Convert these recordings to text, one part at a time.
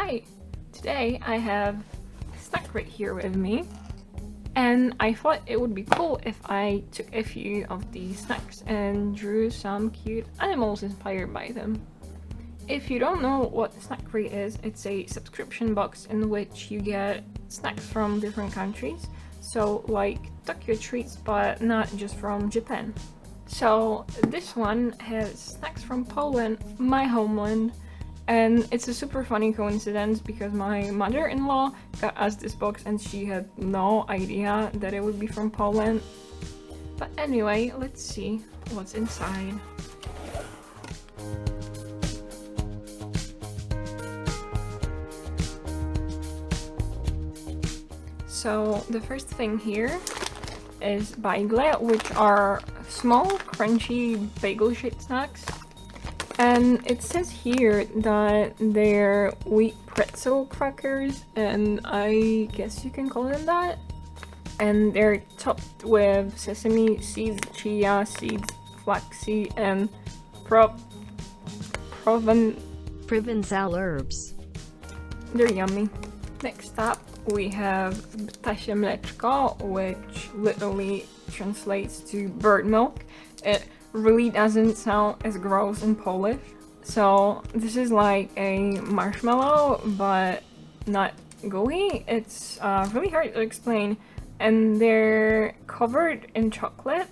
Hi! Today I have a snack right here with me, and I thought it would be cool if I took a few of these snacks and drew some cute animals inspired by them. If you don't know what a snack crate is, it's a subscription box in which you get snacks from different countries. So like Tokyo treats, but not just from Japan. So this one has snacks from Poland, my homeland, and it's a super funny coincidence because my mother-in-law got us this box and she had no idea that it would be from Poland. But anyway, let's see what's inside. So the first thing here is Bagels, which are small, crunchy bagel-shaped snacks. And it says here that they're wheat pretzel crackers, and I guess you can call them that. And they're topped with sesame seeds, chia seeds, flaxseed, and Provençal herbs. They're yummy. Next up, we have ptasie mleczko, which literally translates to bird milk. It really doesn't sound as gross in Polish. So this is like a marshmallow, but not gooey. It's really hard to explain. And they're covered in chocolate.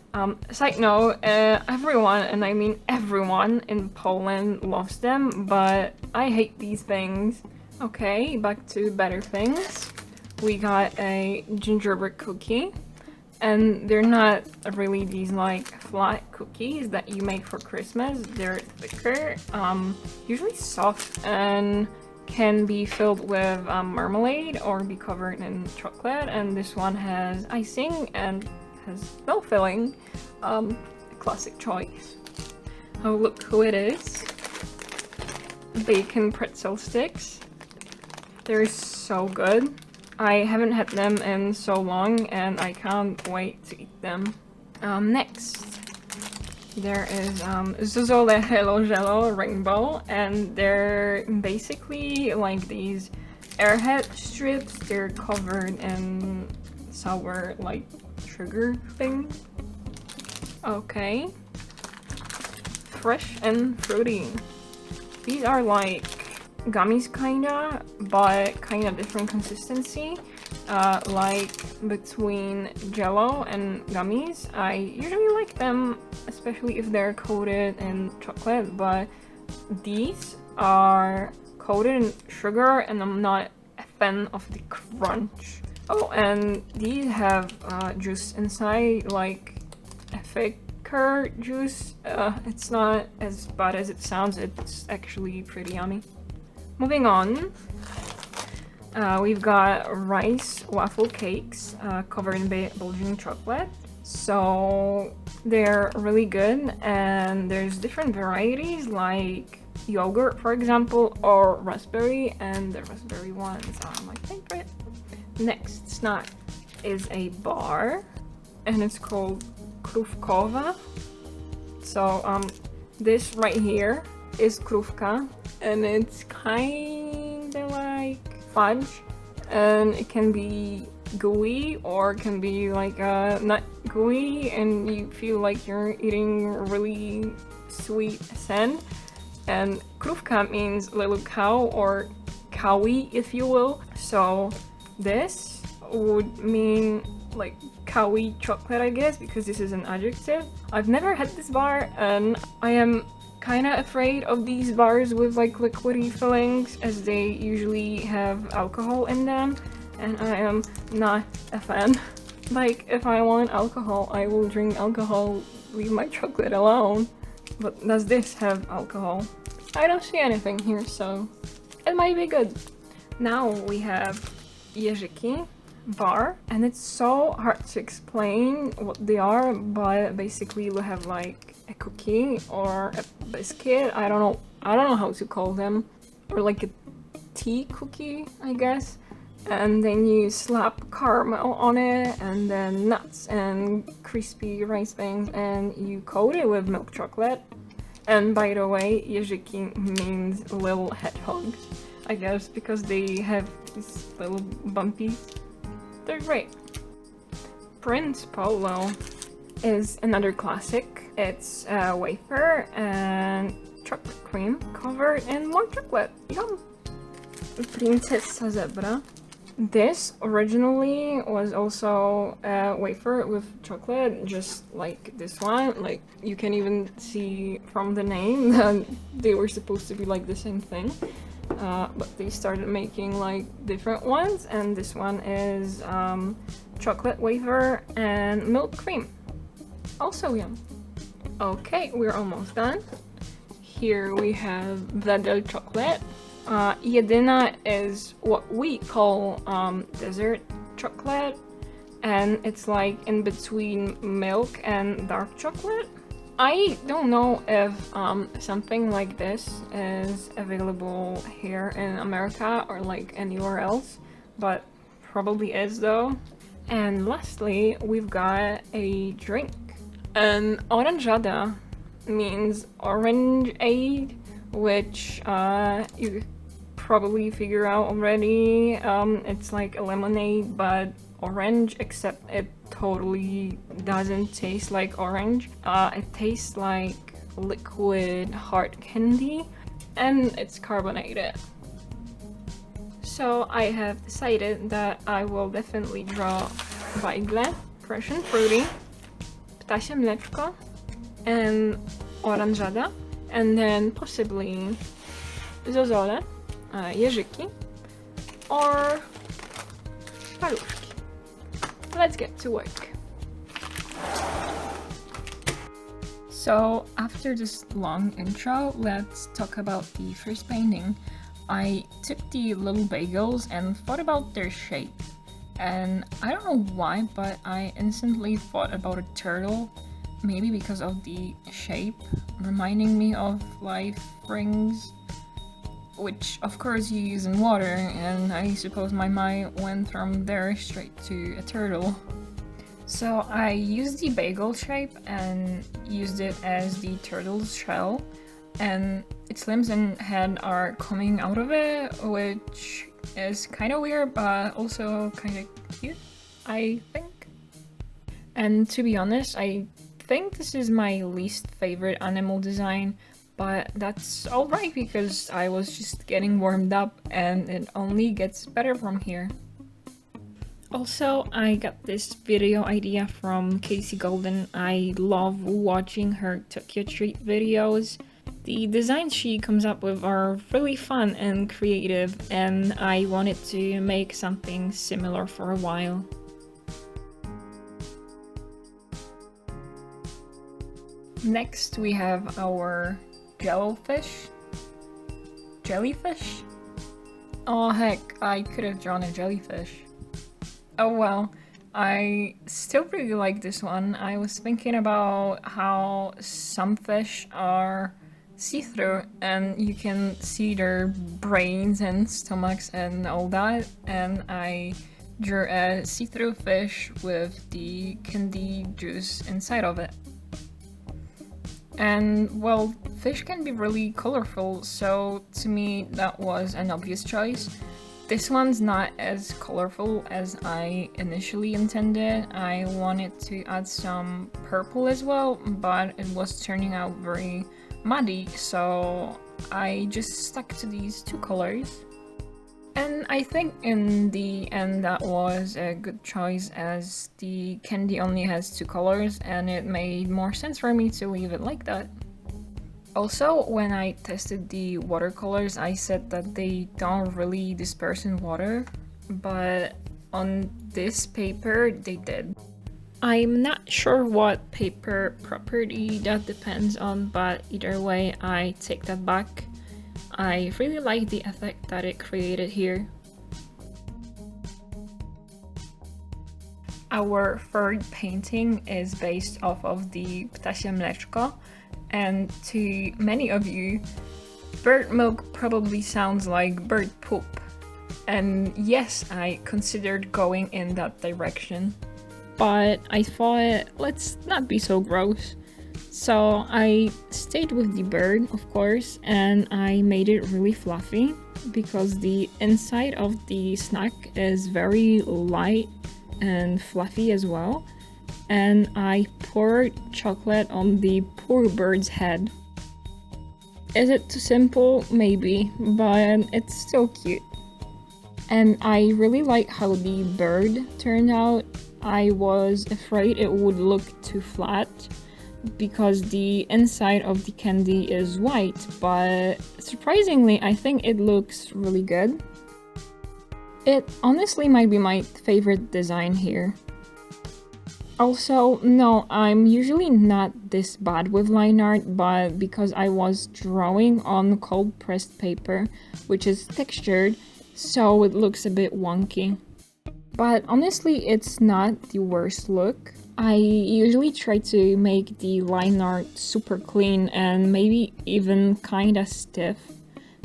Side note, everyone, and I mean everyone in Poland loves them, but I hate these things. Okay, back to better things. We got a gingerbread cookie, and they're not really these like flat cookies that you make for Christmas. They're thicker, usually soft, and can be filled with marmalade or be covered in chocolate. And this one has icing and has no filling. Classic choice. Oh, look who it is. Bacon pretzel sticks. They're so good. I haven't had them in so long and I can't wait to eat them. Next, there is Zozole Hello Jello Rainbow, and they're basically like these airhead strips. They're covered in sour like sugar thing. Okay. Fresh and fruity. These are like gummies kinda, but kinda different consistency, like between jello and gummies. I usually like them, especially if they're coated in chocolate, but these are coated in sugar and I'm not a fan of the crunch. Oh, and these have juice inside, like a thicker juice. It's not as bad as it sounds. It's actually pretty yummy. Moving on, we've got rice waffle cakes covered in Belgian chocolate. So they're really good, and there's different varieties like yogurt, for example, or raspberry, and the raspberry ones are my favorite. Next snack is a bar, and it's called krówkowa. So this right here is krówka, and it's kinda like fudge, and it can be gooey or it can be like not gooey and you feel like you're eating really sweet sand. And krówka means little cow or cowy, if you will. So this would mean like cowy chocolate, I guess, because this is an adjective. I've never had this bar, and I am kind of afraid of these bars with like liquidy fillings, as they usually have alcohol in them, and I am not a fan. Like, if I want alcohol, I will drink alcohol, leave my chocolate alone. But does this have alcohol? I don't see anything here, so it might be good. Now we have Jellyfish bar, and it's so hard to explain what they are, but basically we have like a cookie or a biscuit. I don't know how to call them, or like a tea cookie, I guess. And then you slap caramel on it, and then nuts and crispy rice things, and you coat it with milk chocolate. And by the way, Jellyfish means little hedgehog. I guess, because they have these little bumpies. They're great. Prince Polo is another classic. It's a wafer and chocolate cream covered in more chocolate. Yum! Princesa Zebra. This originally was also a wafer with chocolate, just like this one. Like, you can even see from the name that they were supposed to be like the same thing. But they started making like different ones, and this one is chocolate wafer and milk cream. Also yum. Okay, we're almost done. Here we have Bagels chocolate. Jedyna is what we call dessert chocolate, and it's like in between milk and dark chocolate. I don't know if something like this is available here in America or like anywhere else, but probably is though. And lastly, we've got a drink. An orangeada means orangeade, which you probably figure out already. It's like a lemonade but orange, except it totally doesn't taste like orange. It tastes like liquid hard candy, and it's carbonated. So I have decided that I will definitely draw Bagels, fresh and fruity, ptasie mleczko, and oranżada, and then possibly zozole, jeżyki, or paluszki. Let's get to work. So after this long intro, let's talk about the first painting. I took the little bagels and thought about their shape. And I don't know why, but I instantly thought about a turtle. Maybe because of the shape, reminding me of life rings, which of course you use in water, and I suppose my mind went from there straight to a turtle. So I used the bagel shape and used it as the turtle's shell, and its limbs and head are coming out of it, which is kind of weird but also kind of cute, I think. And to be honest, I think this is my least favorite animal design, but that's alright because I was just getting warmed up and it only gets better from here. Also, I got this video idea from Casey Golden. I love watching her Tokyo Treat videos. The designs she comes up with are really fun and creative, and I wanted to make something similar for a while. Next we have our jellyfish. Jellyfish? Oh heck, I could have drawn a jellyfish. Oh well, I still really like this one. I was thinking about how some fish are see-through and you can see their brains and stomachs and all that, and I drew a see-through fish with the candy juice inside of it. And well, fish can be really colorful, so to me that was an obvious choice. This one's not as colorful as I initially intended. I wanted to add some purple as well, but it was turning out very muddy, so I just stuck to these two colors. And I think in the end that was a good choice, as the candy only has two colors and it made more sense for me to leave it like that. Also, when I tested the watercolors, I said that they don't really disperse in water, but on this paper they did. I'm not sure what paper property that depends on, but either way, I take that back. I really like the effect that it created here. Our third painting is based off of the ptasie mleczko, and to many of you, bird milk probably sounds like bird poop. And yes, I considered going in that direction, but I thought, let's not be so gross. So I stayed with the bird, of course, and I made it really fluffy. because the inside of the snack is very light and fluffy as well. And I poured chocolate on the poor bird's head. Is it too simple? Maybe, but it's still cute. And I really like how the bird turned out. I was afraid it would look too flat because the inside of the candy is white, but surprisingly, I think it looks really good. It honestly might be my favorite design here. Also, no, I'm usually not this bad with line art, but because I was drawing on cold pressed paper, which is textured, so it looks a bit wonky. But honestly, it's not the worst look. I usually try to make the line art super clean and maybe even kinda stiff.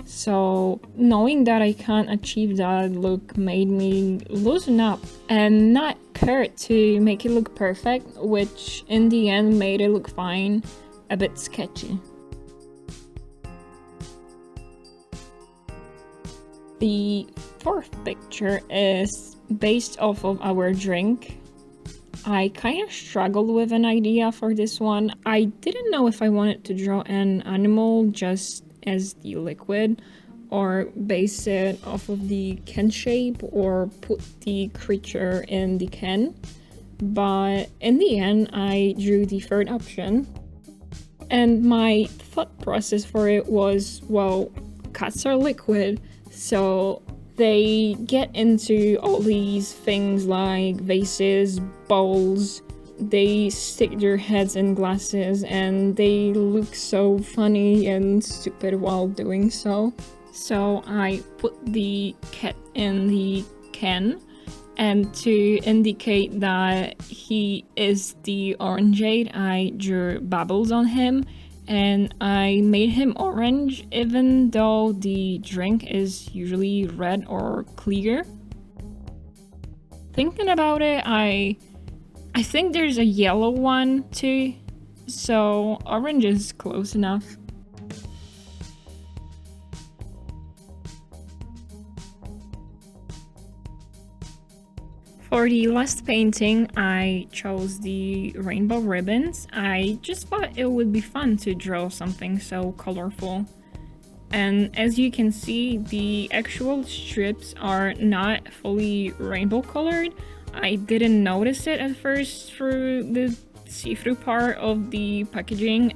So knowing that I can't achieve that look made me loosen up and not care to make it look perfect, which in the end made it look fine, a bit sketchy. The fourth picture is based off of our drink. I kind of struggled with an idea for this one. I didn't know if I wanted to draw an animal just as the liquid or base it off of the can shape or put the creature in the can. But in the end, I drew the third option. And my thought process for it was, well, cats are liquid, so they get into all these things like vases, bowls, they stick their heads in glasses and they look so funny and stupid while doing so. So I put the cat in the can, and to indicate that he is the orangeade, I drew Bagels on him. And I made him orange even though the drink is usually red or clear. Thinking about it, I think there's a yellow one too, so orange is close enough. For the last painting, I chose the rainbow ribbons. I just thought it would be fun to draw something so colorful. And as you can see, the actual strips are not fully rainbow colored. I didn't notice it at first through the see-through part of the packaging.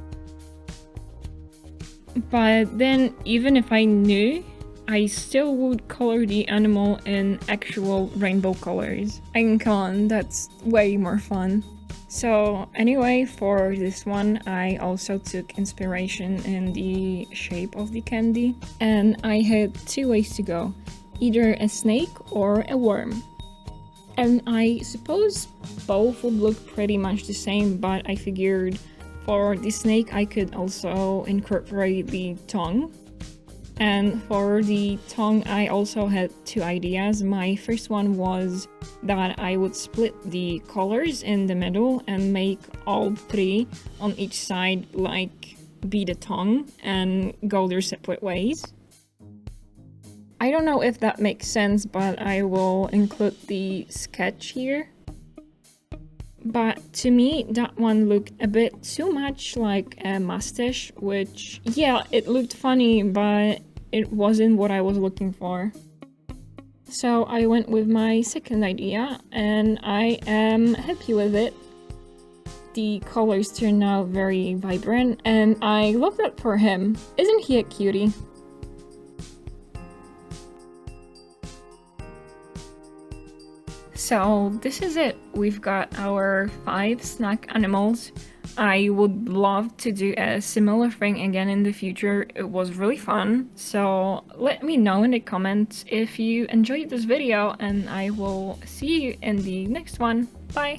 But then, even if I knew, I still would color the animal in actual rainbow colors. I can't, that's way more fun. So anyway, for this one, I also took inspiration in the shape of the candy. And I had two ways to go, either a snake or a worm. And I suppose both would look pretty much the same, but I figured for the snake I could also incorporate the tongue. And for the tongue, I also had two ideas. My first one was that I would split the colors in the middle and make all three on each side like be the tongue and go their separate ways. I don't know if that makes sense, but I will include the sketch here. But to me, that one looked a bit too much like a mustache, which, yeah, it looked funny, but it wasn't what I was looking for. So I went with my second idea, and I am happy with it. The colors turned out very vibrant, and I love that for him. Isn't he a cutie? So this is it. We've got our 5 snack animals. I would love to do a similar thing again in the future. It was really fun. So let me know in the comments if you enjoyed this video, and I will see you in the next one. Bye!